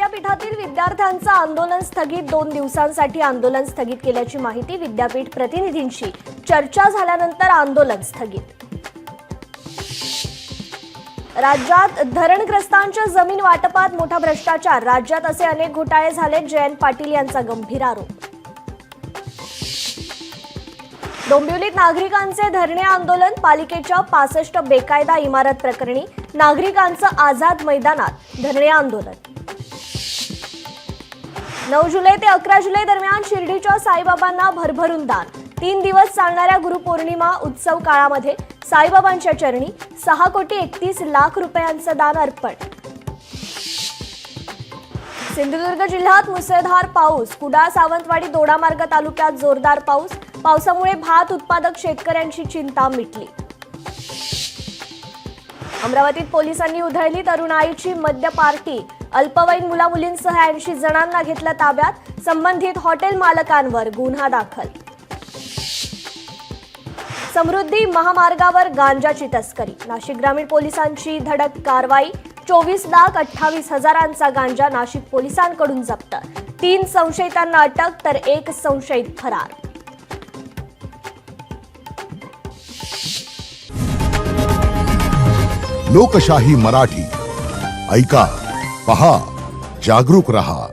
विद्यापीठातील विद्यार्थ्यांचं आंदोलन स्थगित 2 दिवसांसाठी आंदोलन स्थगित केल्याची माहिती विद्यापीठ प्रतिनिधींशी चर्चा झाल्यानंतर आंदोलन स्थगित। राज्यात धरणग्रस्तांच्या जमीन वाटपात मोठा भ्रष्टाचार, राज्यात असे अनेक घोटाळे झाले, जयंत पाटील यांचा गंभीर आरोप। डोंबिवलीत नागरिकांचे धरणे आंदोलन, पालिकेच्या 65 बेकायदा इमारत प्रकरणी नागरिकांचं आझाद मैदानात धरणे आंदोलन। 9 जुलै ते 11 जुलै दरम्यान शिर्डीच्या साईबाबांना भरभरून दान, 3 दिवस चालणाऱ्या गुरुपौर्णिमा उत्सव काळामध्ये साईबाबांच्या चरणी 6,31,00,000 रुपयांचं दान अर्पण। सिंधुदुर्ग जिल्ह्यात मुसळधार पाऊस, कुडाळ, सावंतवाडी, दोडामार्ग तालुक्यात जोरदार पाऊस, पावसामुळे भात उत्पादक शेतकऱ्यांची चिंता मिटली। अमरावतीत पोलिसांनी उधळली तरुणाईची मद्य पार्टी, अल्पवयीन मुलामुलींसह 80 जणांना घेतलं ताब्यात, संबंधित हॉटेल मालकांवर गुन्हा दाखल। समृद्धी महामार्गावर गांजाची तस्करी, नाशिक ग्रामीण पोलिसांची धडक कारवाई, 24,28,000चा गांजा नाशिक पोलिसांकडून जप्त, 3 संशयितांना अटक तर 1 संशयित फरार। लोकशाही मराठी ऐका, पहा, जागरूक रहा।